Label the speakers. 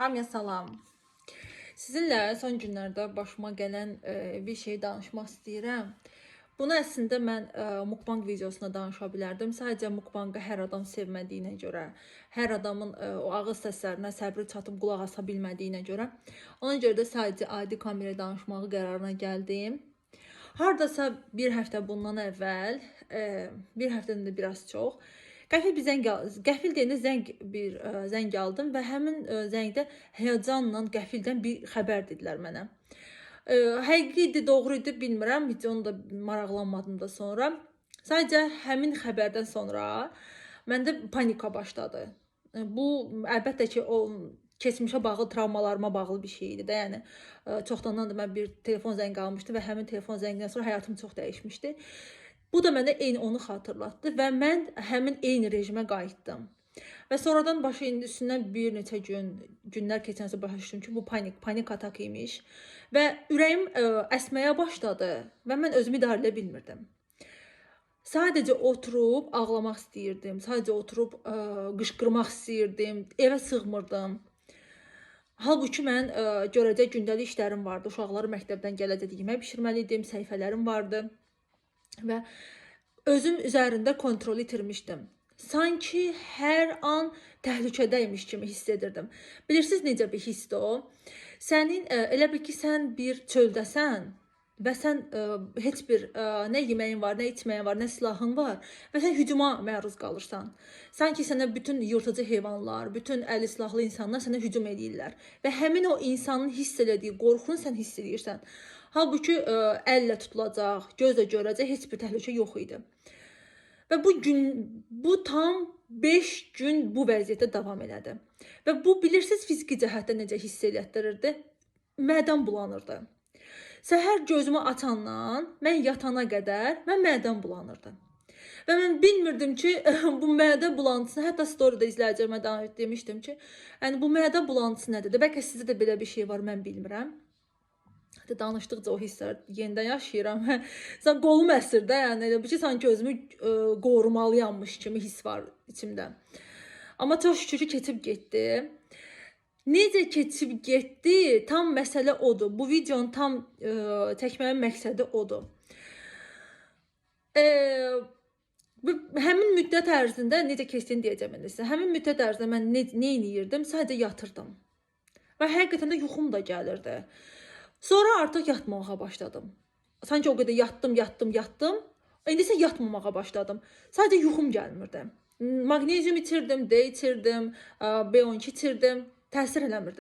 Speaker 1: Hamıya salam. Sizinlə son günlərdə başıma gələn bir şey danışmaq istəyirəm. Bunu əslində mən mukbang videosunda danışa bilərdim. Sadəcə mukbangı hər adam sevmədiyinə görə, hər adamın o ağız səslərinə səbri çatıb qulaq asa bilmədiyinə görə, ona görə də sadəcə adi kameraya danışmağı qərarına gəldim. Hardasa bir həftə bundan əvvəl, bir həftədən də biraz çox, qəfil deyəndə zəng aldım və həmin zəngdə həyəcanla qəfildən bir xəbər dedilər mənə. Həqiqi idi, doğru idi, bilmirəm, heç onu da maraqlanmadım da sonra. Sadəcə həmin xəbərdən sonra məndə panika başladı. Bu əlbəttə ki, o keçmişə bağlı, travmalarıma bağlı bir şey idi də. Yəni çoxdandan da mən bir telefon zəngi almışdım və həmin telefon zəngindən sonra həyatım çox dəyişmişdi. Bu da mənə eyni onu xatırlatdı və mən həmin eyni rejimə qayıtdım. Və sonradan üstündən bir neçə günlər keçəncə başa düşdüm ki, bu panik atak imiş və ürəyim əsməyə başladı və mən özümü idarə edə bilmirdim. Sadəcə oturub ağlamaq istəyirdim, sadəcə oturub qışqırmaq istəyirdim, evə sığmırdım. Halbuki mən görəcək gündəlik işlərim vardı, uşaqları məktəbdən gələcək yemək bişirməli idim, səhifələrim vardı. Və özüm üzərində kontrol itirmişdim. Sanki hər an təhlükədəymiş kimi hiss edirdim. Bilirsiniz necə bir hissdir o? Elə bil ki, sən bir çöldəsən və sən heç bir nə yeməyin var, nə içməyin var, nə silahın var və sən hücuma məruz qalırsan. Sanki sənə bütün yırtıcı heyvanlar, bütün əli silahlı insanlar sənə hücum edirlər və həmin o insanın hiss elədiyi qorxunu sən hiss edirsən. Halbuki əllə tutulacaq, gözlə görəcək heç bir təhlükə yox idi. Və bu tam 5 gün bu vəziyyətdə davam elədi. Və bu bilirsiniz fiziki cəhətdən necə hiss elətdirirdi? Mədəm bulanırdı. Səhər gözümü açandan mən yatana qədər mədəm bulanırdı. Və mən bilmirdim ki, bu mədə bulantısı, hətta storyda izləyicilərimə demişdim ki, yəni bu mədə bulantısı nədir? Bəlkə sizdə də belə bir şey var, mən bilmirəm. Danışdıqca o hisslər yenidən yaşayıram. Qolum əsir də, yəni elə bir ki, sanki özümü qorumalıyammış kimi hiss var içimdə. Amma çox şükür ki, keçib getdi. Necə keçib getdi, tam məsələ odur. Bu videonun tam çəkməyin məqsədi odur. Həmin müddət ərzində necə keçdiyini deyəcəm sizə. Həmin müddət ərzində mən nə edirdim? Sadəcə yatırdım. Və həqiqətən də yuxum da gəlirdi. Sonra artıq yatmağa başladım. Sanki o qədər yatdım. İndi isə yatmamağa başladım. Sadəcə yuxum gəlmirdi. Magnezium itirdim, D itirdim, B12 itirdim. Təsir eləmirdi.